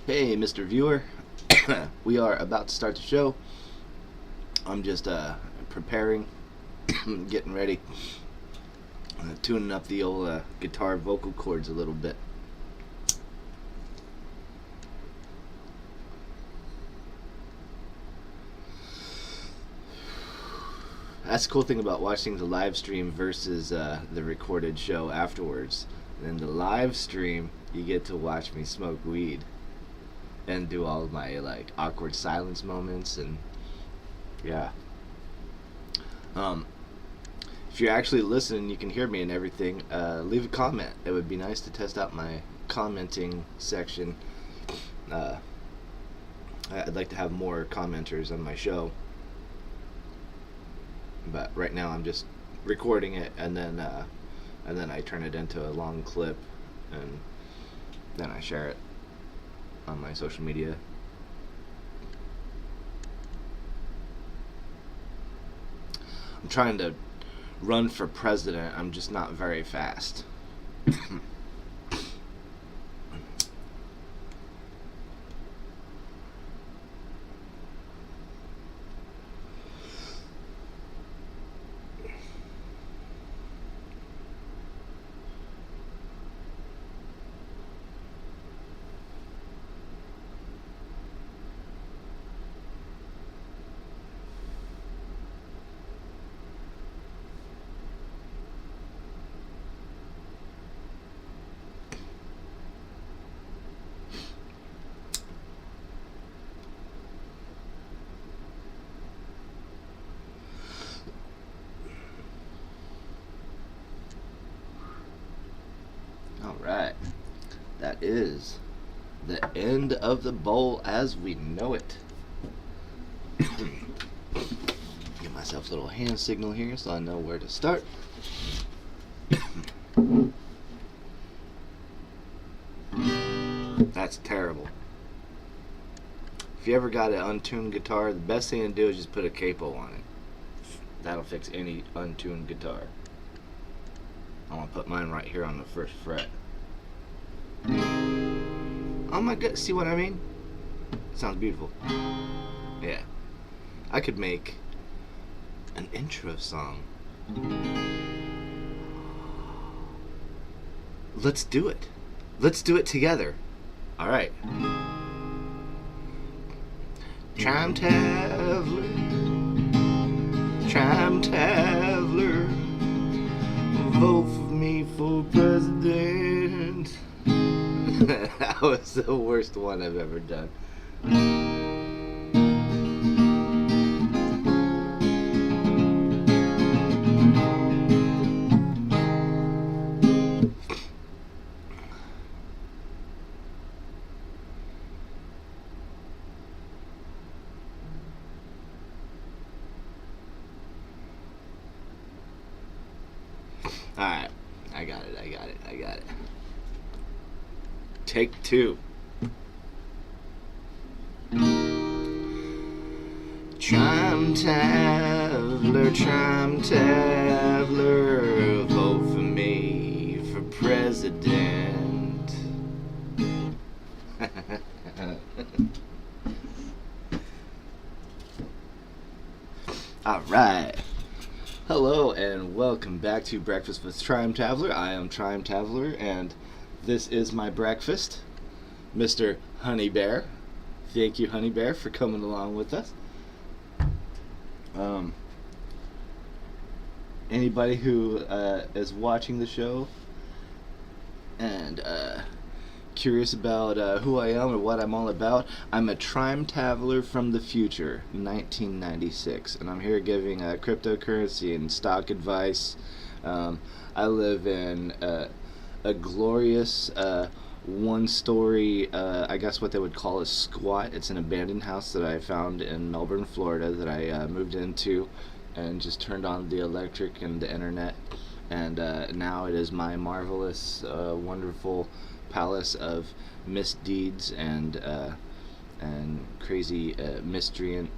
Hey, Mr. Viewer. We are about to start the show. I'm just preparing, getting ready, tuning up the old guitar vocal cords a little bit. That's the cool thing about watching the live stream versus the recorded show afterwards. In the live stream, you get to watch me smoke weed and do all of my like awkward silence moments, and yeah. If you're actually listening, you can hear me and everything. Leave a comment. It would be nice to test out my commenting section. I'd like to have more commenters on my show, but right now I'm just recording it, and then I turn it into a long clip, and then I share it on my social media. I'm trying to run for president. I'm just not very fast. Alright, that is the end of the bowl as we know it. Give myself a little hand signal here so I know where to start. That's terrible. If you ever got an untuned guitar, the best thing to do is just put a capo on it. That'll fix any untuned guitar. I want to put mine right here on the first fret. Oh my god, see what I mean? Sounds beautiful. Yeah. I could make an intro song. Let's do it. Let's do it together. Alright. Trime Taveler. Trime Taveler. Vote for me for president. That was the worst one I've ever done. Alright, I got it. Take two. Trime Taveler, vote for me for president. Alright. Hello and welcome back to Breakfast with Trime Taveler. I am Trime Taveler, and this is my breakfast, Mr. Honey Bear. Thank you, Honey Bear, for coming along with us. Anybody who is watching the show and curious about who I am or what I'm all about, I'm a Trime Taveler from the future, 1996, and I'm here giving cryptocurrency and stock advice. I live in a glorious one-story, I guess what they would call a squat. It's an abandoned house that I found in Melbourne, Florida, that I moved into and just turned on the electric and the internet, and now it is my marvelous, wonderful palace of misdeeds and crazy miscreant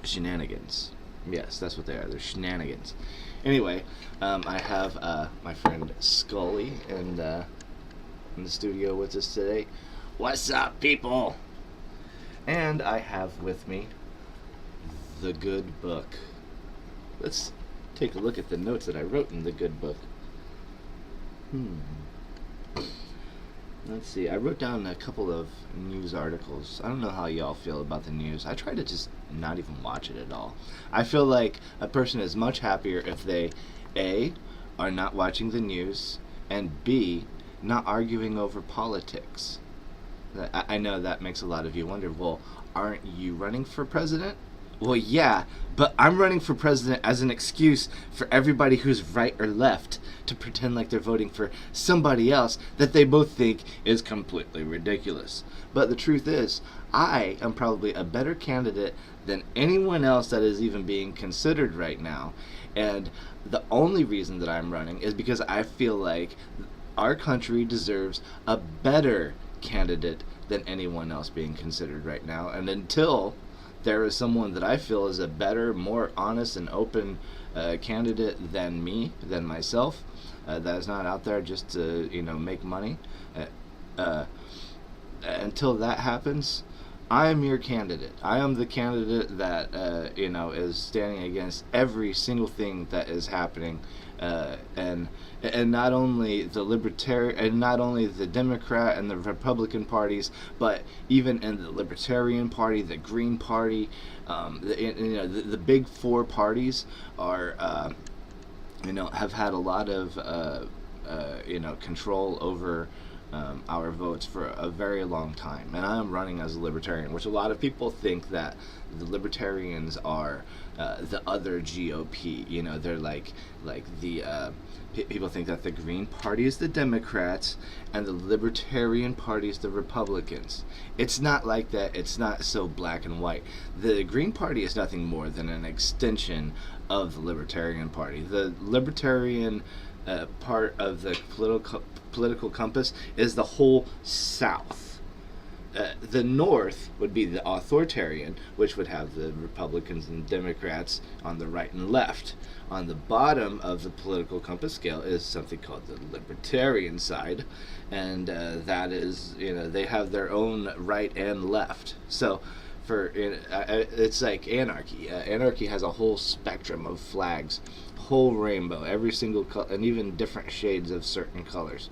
Shenanigans. Yes, that's what they are. They're shenanigans. Anyway, I have my friend Scully in the studio with us today. What's up, people? And I have with me the good book. Let's take a look at the notes that I wrote in the good book. Let's see. I wrote down a couple of news articles. I don't know how y'all feel about the news. I try to just not even watch it at all. I feel like a person is much happier if they, A, are not watching the news, and B, not arguing over politics. I know that makes a lot of you wonder, well, aren't you running for president? Well, yeah, but I'm running for president as an excuse for everybody who's right or left to pretend like they're voting for somebody else that they both think is completely ridiculous. But the truth is, I am probably a better candidate than anyone else that is even being considered right now. And the only reason that I'm running is because I feel like our country deserves a better candidate than anyone else being considered right now. And until there is someone that I feel is a better, more honest and open candidate than me, than myself, that is not out there just to, make money. Until that happens, I am your candidate. I am the candidate that is standing against every single thing that is happening, and not only the libertarian, and not only the Democrat and the Republican parties, but even in the Libertarian Party, the Green Party, the big four parties are, have had a lot of control over our votes for a very long time. And I am running as a libertarian, which a lot of people think that the libertarians are the other GOP. They're like the people think that the Green Party is the Democrats and the Libertarian Party is the Republicans. It's not like that. It's not so black and white. The Green Party is nothing more than an extension of the Libertarian Party. The Libertarian part of the political compass is the whole South. The North would be the authoritarian, which would have the Republicans and Democrats on the right and left. On the bottom of the political compass scale is something called the libertarian side, and that is, they have their own right and left. So it's like anarchy. Anarchy has a whole spectrum of flags, whole rainbow, every single color, and even different shades of certain colors.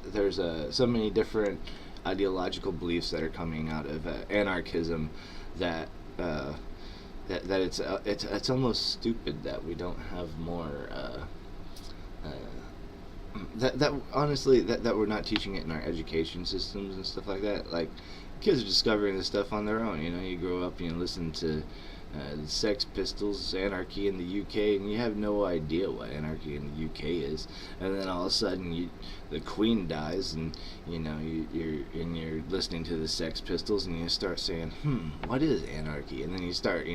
There's so many different ideological beliefs that are coming out of anarchism that it's almost stupid that we don't have more that honestly that we're not teaching it in our education systems and stuff like that. Like, kids are discovering this stuff on their own. You grow up, listen to the Sex Pistols, Anarchy in the UK, and you have no idea what Anarchy in the UK is. And then all of a sudden, the Queen dies, and you're listening to the Sex Pistols, and you start saying, what is anarchy? And then you start,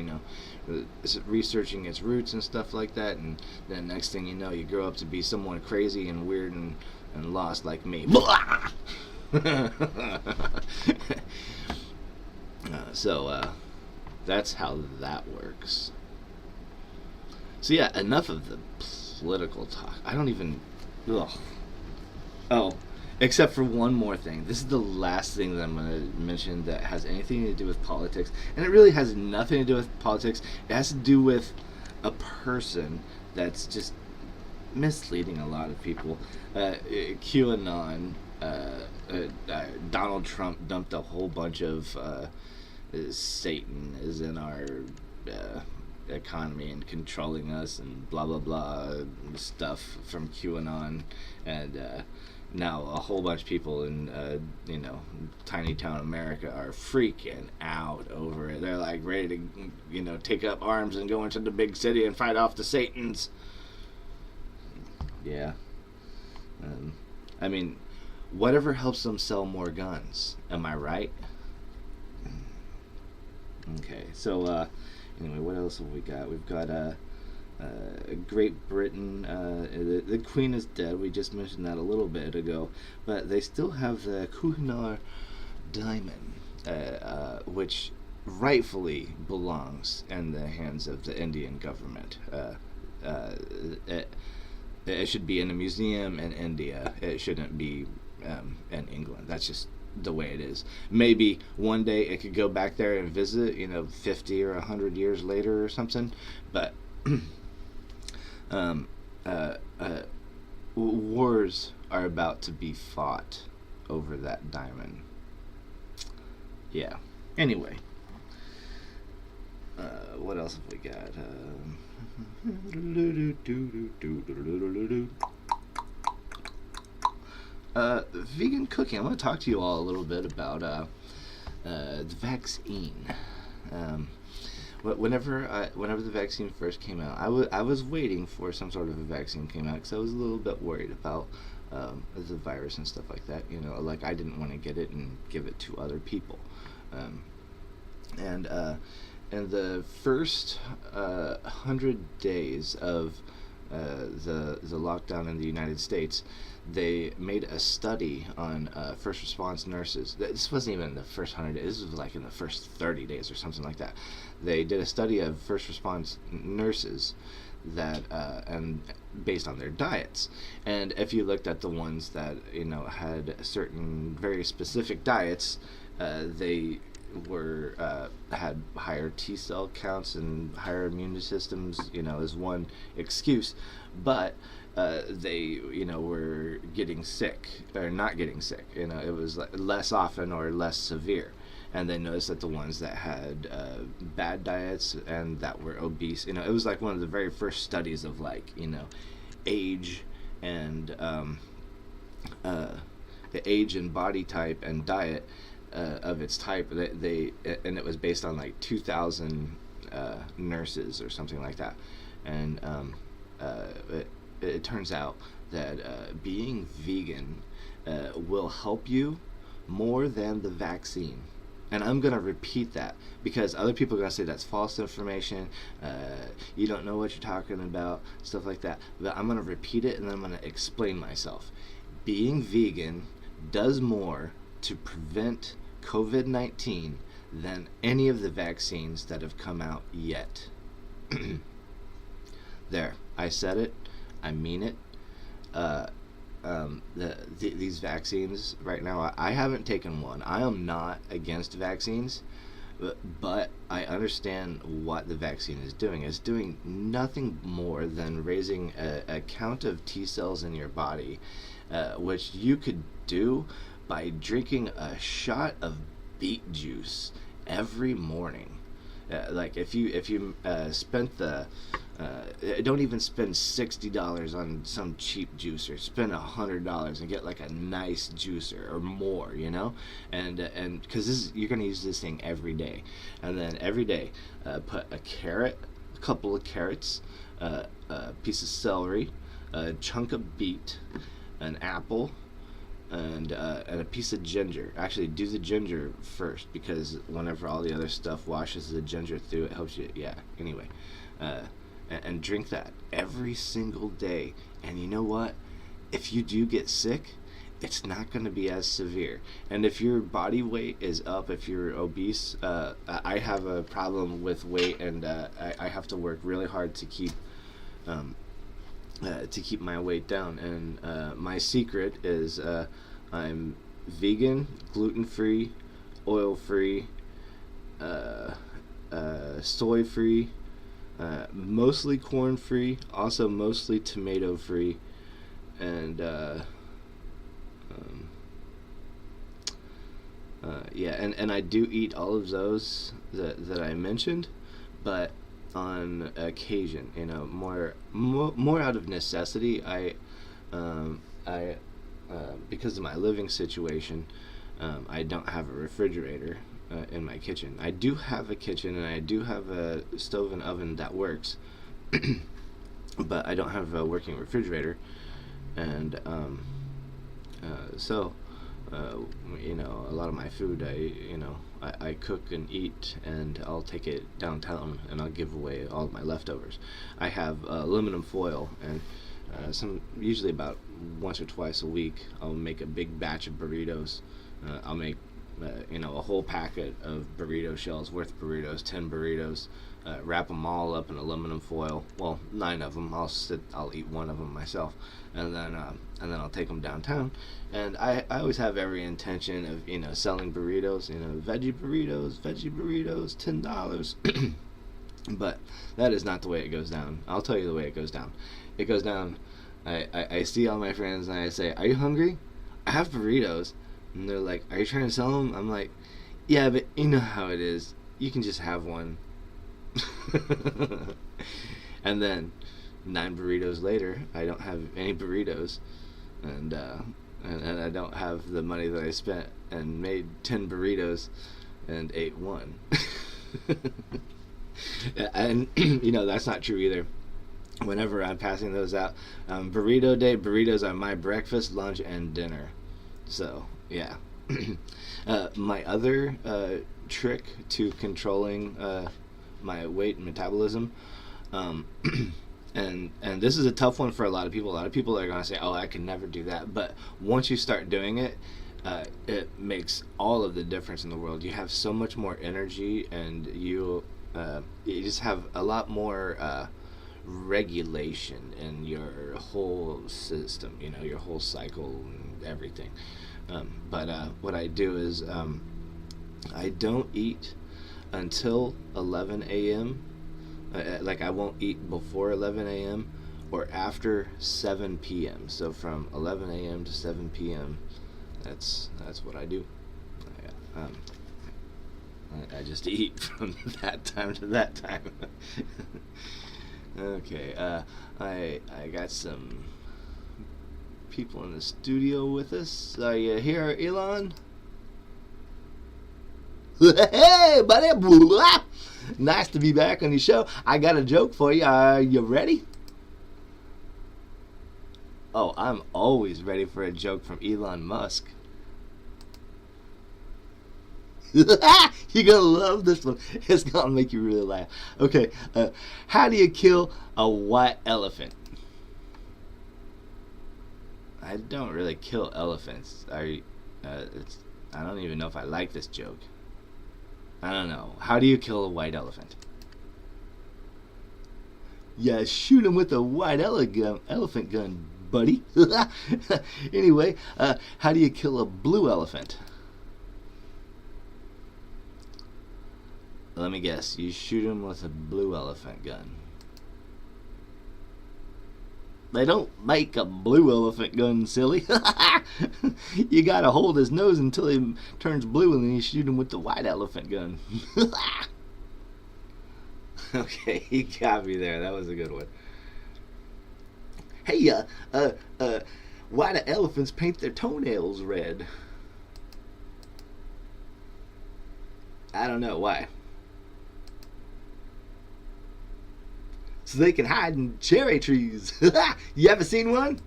researching its roots and stuff like that. And then next thing you know, you grow up to be someone crazy and weird and lost like me. That's how that works. So yeah, enough of the political talk. I don't even... Ugh. Oh, except for one more thing. This is the last thing that I'm going to mention that has anything to do with politics. And it really has nothing to do with politics. It has to do with a person that's just misleading a lot of people. QAnon. Donald Trump dumped a whole bunch of... Satan is in our economy and controlling us and blah blah blah stuff from QAnon, and now a whole bunch of people in tiny town America are freaking out over it. They're like ready to take up arms and go into the big city and fight off the Satans. Yeah. I mean, whatever helps them sell more guns. Am I right? Okay, so anyway, what else have we got? We've got Great Britain. The Queen is dead. We just mentioned that a little bit ago, but they still have the Kohinoor diamond, which rightfully belongs in the hands of the Indian government. Uh, it, it should be in a museum in India. It shouldn't be in England. That's just the way it is. Maybe one day it could go back there and visit, 50 or 100 years later or something. But um, uh, uh, wars are about to be fought over that diamond. Yeah. Anyway, what else have we got? Vegan cooking. I'm going to talk to you all a little bit about the vaccine. Um, whenever the vaccine first came out, I was waiting for some sort of a vaccine came out because I was a little bit worried about the virus and stuff like that. Like I didn't want to get it and give it to other people. Um, and in the first 100 days of the lockdown in the United States, they made a study on first response nurses. This wasn't even in the first 100 days. This was like in the first 30 days or something like that. They did a study of first response nurses that and based on their diets. And if you looked at the ones that had certain very specific diets, they were had higher T cell counts and higher immune systems, as one excuse, but they were getting sick or not getting sick. It was less often or less severe. And they noticed that the ones that had bad diets and that were obese, it was like one of the very first studies of age and the age and body type and diet of its type. And it was based on like 2,000 nurses or something like that. And it turns out that being vegan will help you more than the vaccine. And I'm going to repeat that because other people are going to say that's false information, you don't know what you're talking about, stuff like that. But I'm going to repeat it and then I'm going to explain myself. Being vegan does more to prevent COVID-19 than any of the vaccines that have come out yet. There, I said it. I mean it. These vaccines right now, I haven't taken one. I am not against vaccines, but I understand what the vaccine is doing. It's doing nothing more than raising a count of T cells in your body, which you could do by drinking a shot of beet juice every morning. Like if you spent the don't even spend $60 on some cheap juicer. Spend $100 and get like a nice juicer or more, and because you're gonna use this thing every day, and then every day put a carrot, a couple of carrots, a piece of celery, a chunk of beet, an apple, and a piece of ginger. Actually, do the ginger first because whenever all the other stuff washes the ginger through, it helps you. Yeah. Anyway, and drink that every single day. And you know what? If you do get sick, it's not going to be as severe. And if your body weight is up, if you're obese, I have a problem with weight, and I have to work really hard to keep my weight down. And my secret is I'm vegan, gluten-free, oil-free, soy-free, mostly corn-free, also mostly tomato-free, and and I do eat all of those that I mentioned, but on occasion, more out of necessity. I because of my living situation, I don't have a refrigerator in my kitchen. I do have a kitchen and I do have a stove and oven that works, but I don't have a working refrigerator, and so a lot of my food I cook and eat, and I'll take it downtown and I'll give away all of my leftovers. I have aluminum foil, and usually about once or twice a week I'll make a big batch of burritos. I'll make a whole packet of burrito shells worth of burritos, 10 burritos, wrap them all up in aluminum foil. Well, 9 of them. I'll eat one of them myself, and then I'll take them downtown. And I always have every intention of selling burritos. Veggie burritos, $10. But that is not the way it goes down. I'll tell you the way it goes down. It goes down. I see all my friends and I say, "Are you hungry? I have burritos." And they're like, "Are you trying to sell them?" I'm like, "Yeah, but you know how it is. You can just have one." And then 9 burritos later, I don't have any burritos, and I don't have the money that I spent and made 10 burritos and ate one. And that's not true either. Whenever I'm passing those out, burrito day, burritos are my breakfast, lunch, and dinner. So yeah. My other trick to controlling my weight and metabolism, and this is a tough one for a lot of people. A lot of people are going to say, "Oh, I can never do that." But once you start doing it, it makes all of the difference in the world. You have so much more energy, and you just have a lot more regulation in your whole system. Your whole cycle and everything. But what I do is I don't eat until 11 a.m. Like I won't eat before 11 a.m. or after 7 p.m. So from 11 a.m. to 7 p.m. That's what I do. I just eat from that time to that time. Okay, I got some people in the studio with us. Are you here, Elon? Hey, buddy! Nice to be back on your show. I got a joke for you. Are you ready? Oh, I'm always ready for a joke from Elon Musk. You're gonna love this one. It's gonna make you really laugh. Okay, how do you kill a white elephant? I don't really kill elephants. I don't even know if I like this joke. I don't know. How do you kill a white elephant? Yeah, shoot him with a white elephant gun, buddy. Anyway, how do you kill a blue elephant? Let me guess. You shoot him with a blue elephant gun. They don't make a blue elephant gun, silly. You gotta hold his nose until he turns blue, and then you shoot him with the white elephant gun. Okay, he got me there. That was a good one. Hey, why do elephants paint their toenails red? I don't know. Why? So they can hide in cherry trees. You ever seen one?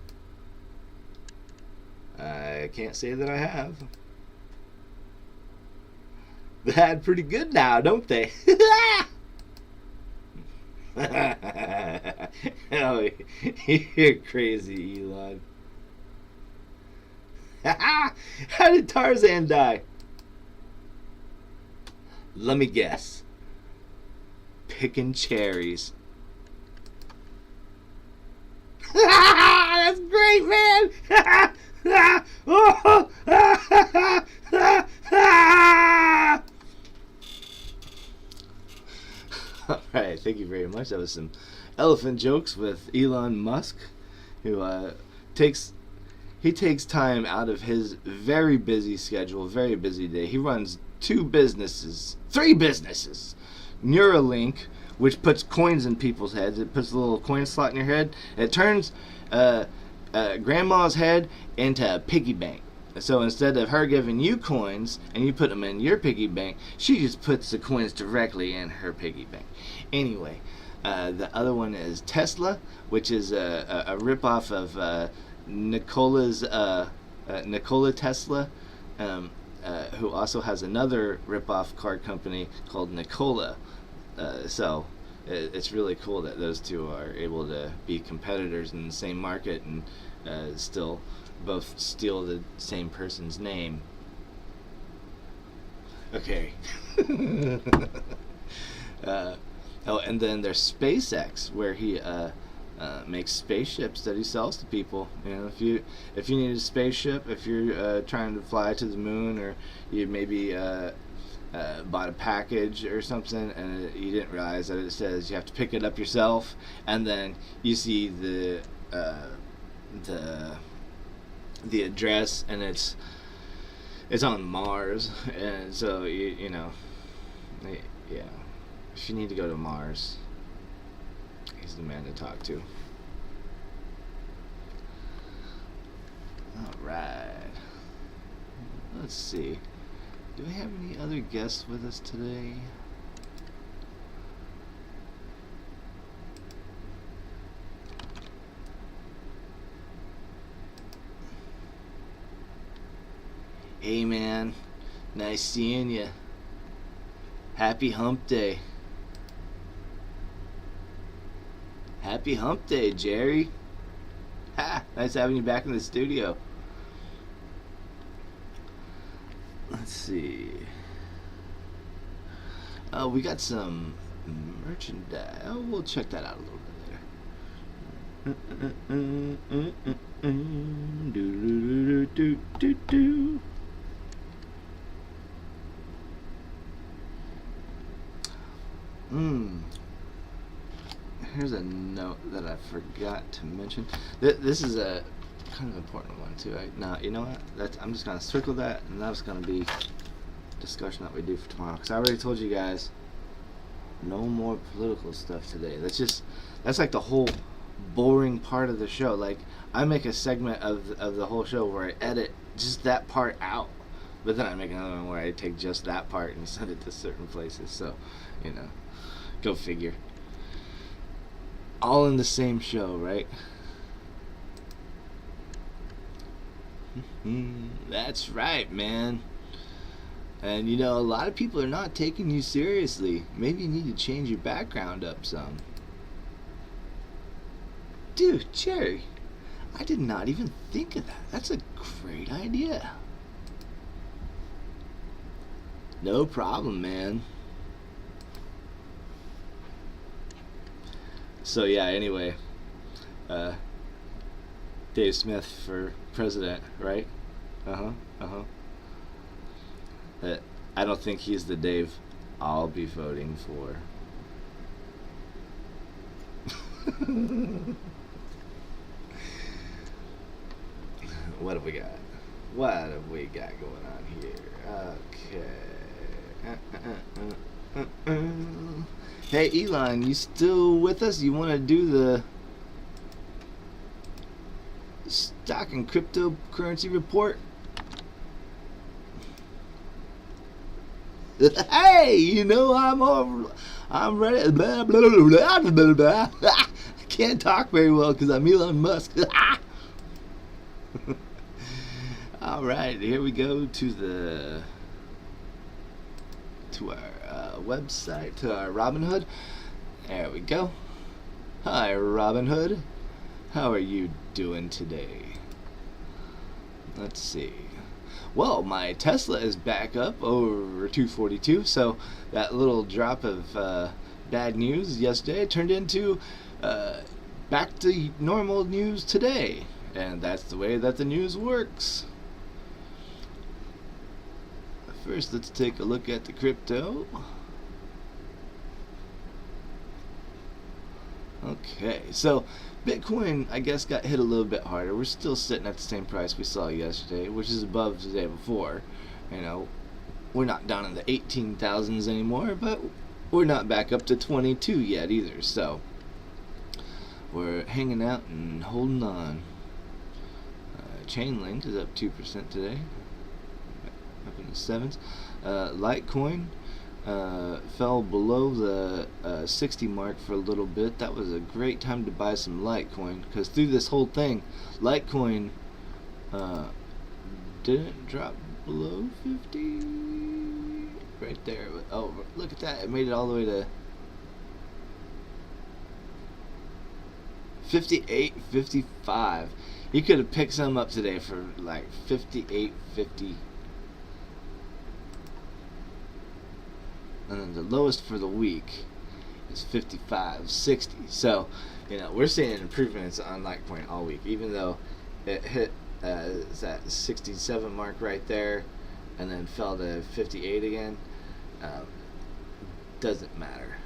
I can't say that I have. They hide pretty good now, don't they? Oh, you're crazy, Elon. How did Tarzan die? Let me guess. Picking cherries. That's great, man! Alright, thank you very much. That was some elephant jokes with Elon Musk, who takes time out of his very busy schedule, very busy day. He runs 3 businesses. Neuralink, which puts coins in people's heads. It puts a little coin slot in your head. It turns grandma's head into a piggy bank. So instead of her giving you coins and you put them in your piggy bank, she just puts the coins directly in her piggy bank. Anyway, the other one is Tesla, which is a ripoff of Nikola Tesla, who also has another ripoff car company called Nikola. So it's really cool that those two are able to be competitors in the same market and still both steal the same person's name. Okay. uh, oh, and then there's SpaceX, where he makes spaceships that he sells to people. You know, if you need a spaceship, if you're trying to fly to the moon, or you maybe bought a package or something, and you didn't realize that it says you have to pick it up yourself, and then you see the the address, and it's on Mars, and so you know, yeah. If you need to go to Mars, he's the man to talk to. All right. Let's see. Do we have any other guests with us today? Hey man, nice seeing you. Happy Hump Day. Happy Hump Day, Jerry. Ha! Nice having you back in the studio. Let's see. Oh, we got some merchandise. Oh, we'll check that out a little bit later. Here's a note that I forgot to mention. This is a kind of important one too. Now, you know what? I'm just gonna circle that, and that's gonna be discussion that we do for tomorrow. Because I already told you guys, no more political stuff today. That's like the whole boring part of the show. Like, I make a segment of the whole show where I edit just that part out, but then I make another one where I take just that part and send it to certain places. So, you know, go figure. All in the same show, right? That's right, man. And you know, a lot of people are not taking you seriously. Maybe you need to change your background up some. Dude, Jerry, I did not even think of that. That's a great idea. No problem, man. So yeah, anyway, Dave Smith for president, right? I don't think he's the Dave I'll be voting for. What have we got? What have we got going on here? Okay. Hey, Elon, you still with us? You want to do the stock and cryptocurrency report? Hey, you know, I'm ready. Blah, blah, blah, blah, blah. I can't talk very well because I'm Elon Musk. All right, here we go to our website, to our Robinhood. There we go. Hi, Robinhood. How are you doing today? Let's see. Well, my Tesla is back up over 242, so that little drop of bad news yesterday turned into back to normal news today. And that's the way that the news works. First, let's take a look at the crypto. Okay, so Bitcoin, I guess, got hit a little bit harder. We're still sitting at the same price we saw yesterday, which is above the day before. You know, we're not down in the 18,000s anymore, but we're not back up to 22 yet either. So we're hanging out and holding on. Chainlink is up 2% today, up in the 7s. Litecoin fell below the 60 mark for a little bit. That was a great time to buy some Litecoin, because through this whole thing, Litecoin didn't drop below 50. Right there. Oh, look at that. It made it all the way to 58.55. You could have picked some up today for like 58.50. and then the lowest for the week is 55.60. So, we're seeing improvements on Litecoin all week, even though it hit that 67 mark right there, and then fell to 58 again. Doesn't matter.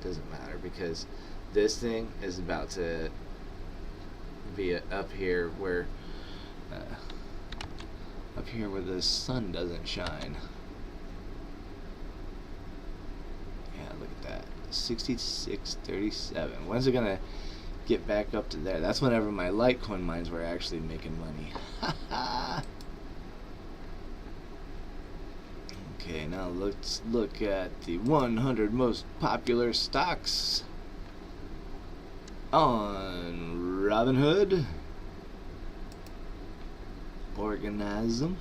Doesn't matter, because this thing is about to be up here where the sun doesn't shine. Yeah, look at that. 66.37. When's it gonna get back up to there? That's whenever my Litecoin mines were actually making money. Okay, now let's look at the 100 most popular stocks on Robinhood. Organize them.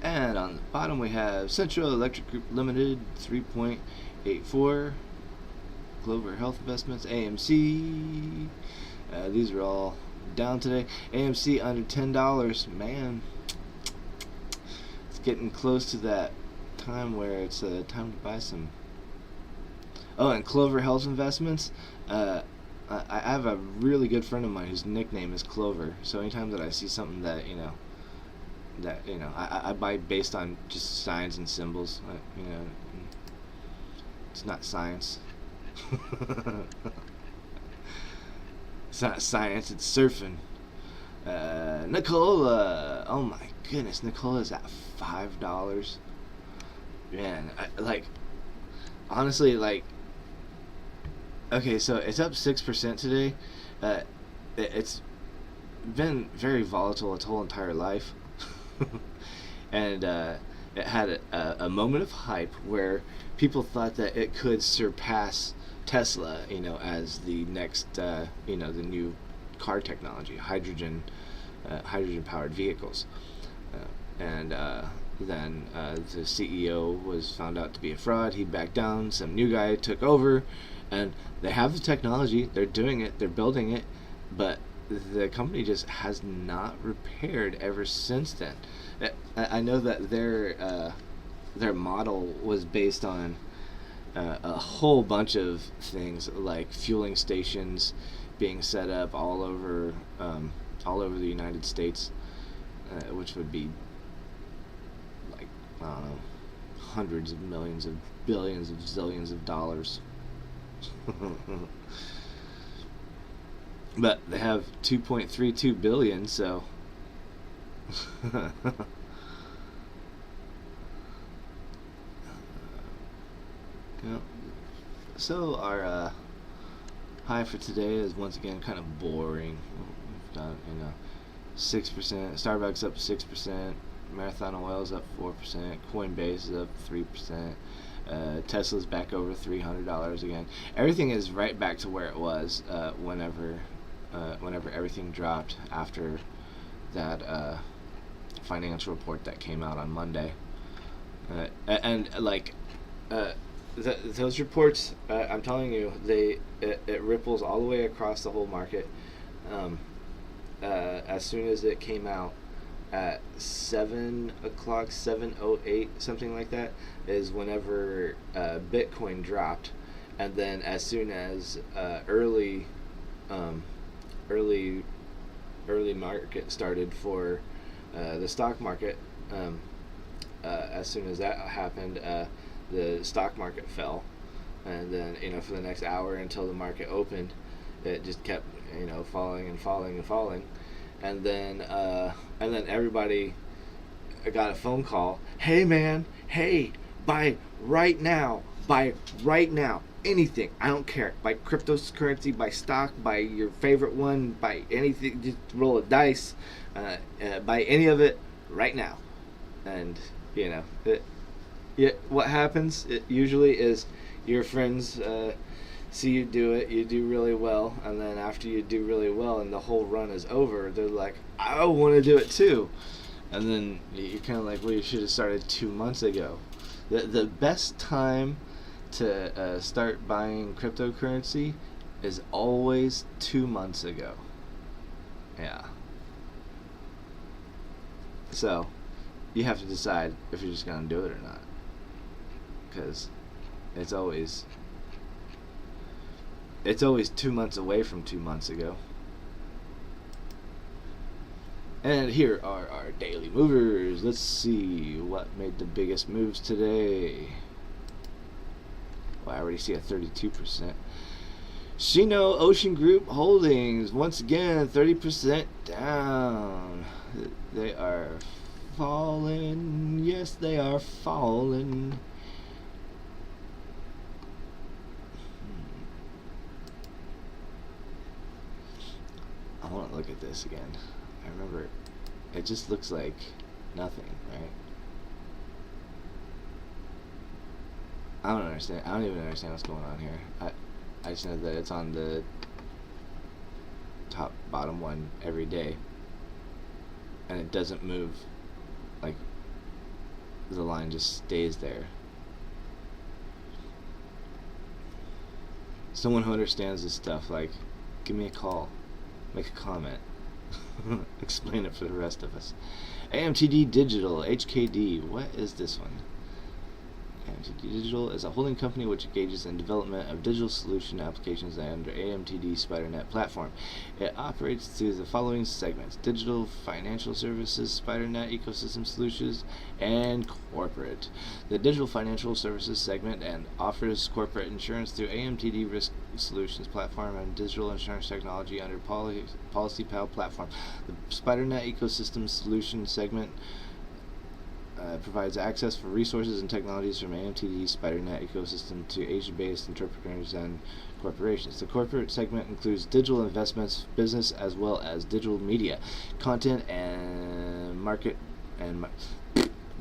And on the bottom we have Central Electric Group Limited, 3.84. Clover Health Investments, AMC. These are all down today. AMC under $10. Man, it's getting close to that time where it's time to buy some. Oh, and Clover Health Investments. I have a really good friend of mine whose nickname is Clover. So anytime that I see something that I buy based on just signs and symbols. It's not science. It's not science. It's surfing. Nicola. Oh my goodness, Nicola's at $5. Man, honestly, okay, so it's up 6% today. It's been very volatile its whole entire life. And it had a moment of hype where people thought that it could surpass Tesla, as the next, the new car technology, hydrogen powered vehicles. And then the CEO was found out to be a fraud. He backed down. Some new guy took over, and they have the technology. They're doing it. They're building it, but the company just has not repaired ever since then. I know that their model was based on a whole bunch of things, like fueling stations being set up all over the United States, which would be I don't know, hundreds of millions of billions of zillions of dollars. But they have 2.32 billion, so so our high for today is once again kind of boring. We've got 6%. Starbucks up 6%. Marathon Oil's up 4%. Coinbase is up 3%. Tesla's back over $300 again. Everything is right back to where it was whenever everything dropped after that financial report that came out on Monday. Those reports, I'm telling you, it ripples all the way across the whole market. As soon as it came out at 7 o'clock, 7:08, something like that, is whenever Bitcoin dropped, and then as soon as early market started for the stock market, as soon as that happened, the stock market fell, and then for the next hour until the market opened, it just kept falling and falling and falling, and then everybody got a phone call. Hey man, hey, buy right now, anything, I don't care, buy cryptocurrency, buy stock, buy your favorite one, buy anything, just roll a dice, buy any of it right now. And what happens, it usually is your friends see you do it, you do really well, and then after you do really well and the whole run is over, they're like, I want to do it too. And then you're kind of like, well, you should have started 2 months ago. The best time to start buying cryptocurrency is always 2 months ago. Yeah. So you have to decide if you're just going to do it or not. because it's always 2 months away from 2 months ago. And here are our daily movers. Let's see what made the biggest moves today. Well, I already see a 32%. Shino Ocean Group Holdings, once again, 30% down. They are falling. Yes, they are falling. I want to look at this again. I remember it just looks like nothing, right? I don't understand. I don't even understand what's going on here. I just know that it's on the top bottom one every day, and it doesn't move. Like, the line just stays there. Someone who understands this stuff, like, give me a call, make a comment, explain it for the rest of us. AMTD Digital, HKD, what is this one? AMTD Digital is a holding company which engages in development of digital solution applications under AMTD SpiderNet platform. It operates through the following segments: digital, financial services, SpiderNet ecosystem solutions, and corporate. The digital financial services segment and offers corporate insurance through AMTD Risk Solutions platform and digital insurance technology under PolicyPal platform. The SpiderNet ecosystem solutions segment provides access for resources and technologies from AMTD SpiderNet ecosystem to Asia-based entrepreneurs and corporations. The corporate segment includes digital investments, business, as well as digital media, content and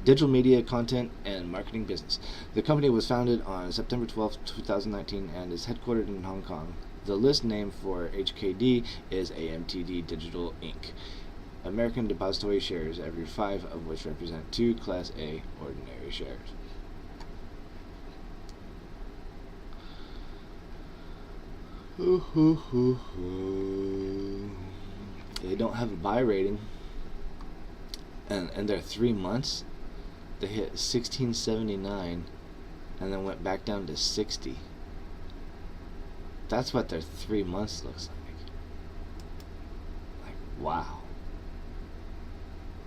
digital media, content, and marketing business. The company was founded on September 12, 2019, and is headquartered in Hong Kong. The list name for HKD is AMTD Digital Inc. American Depository shares, every 5 of which represent 2 Class A ordinary shares. They don't have a buy rating, and they're 3 months. They hit 1679 and then went back down to 60. That's what their 3 months looks like. Like, wow.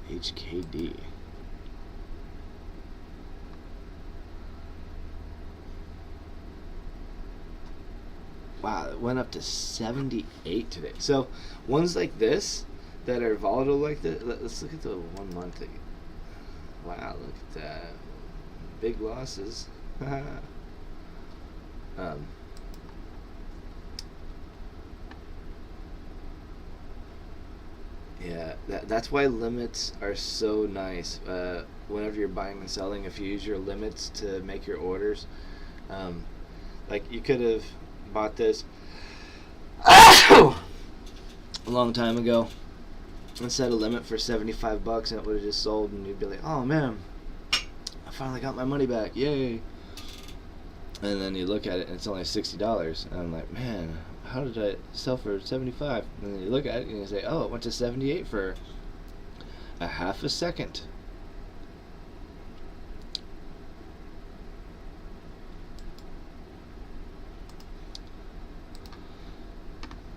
HKD. Wow, it went up to 78 today. So ones like this that are volatile like this. Let's look at the 1 month thing. Wow, look at that. Big losses. Yeah, that's why limits are so nice. Whenever you're buying and selling, if you use your limits to make your orders, like you could have bought this a long time ago and set a limit for $75 and it would have just sold, and you'd be like, oh man, I finally got my money back, yay. And then you look at it and it's only $60, and I'm like, man, how did I sell for 75? And then you look at it and you say, oh, it went to 78 for a half a second.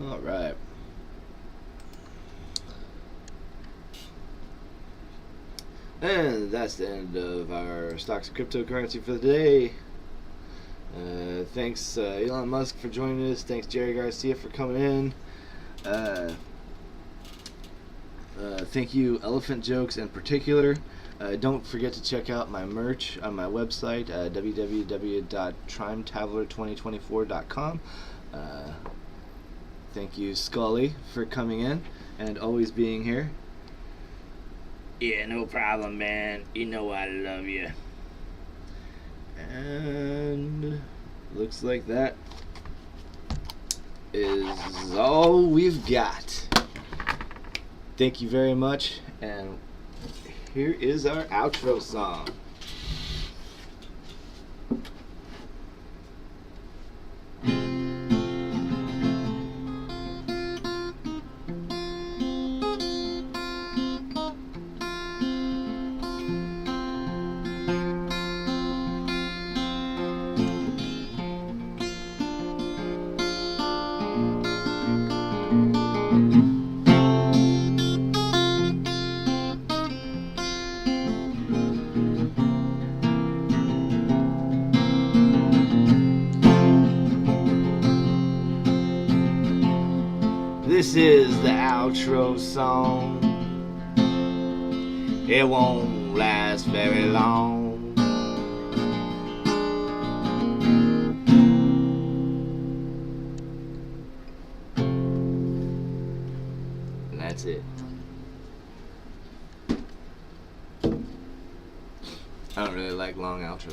All right. And that's the end of our stocks and cryptocurrency for the day. Thanks Elon Musk for joining us. Thanks Jerry Garcia for coming in. Thank you Elephant Jokes in particular. Don't forget to check out my merch on my website, www.trimetaveler2024.com. Thank you Scully for coming in and always being here. Yeah, no problem, man. You know I love you. And looks like that is all we've got. Thank you very much, and here is our outro song. This is the outro song. It won't last very long. And that's it. I don't really like long outros.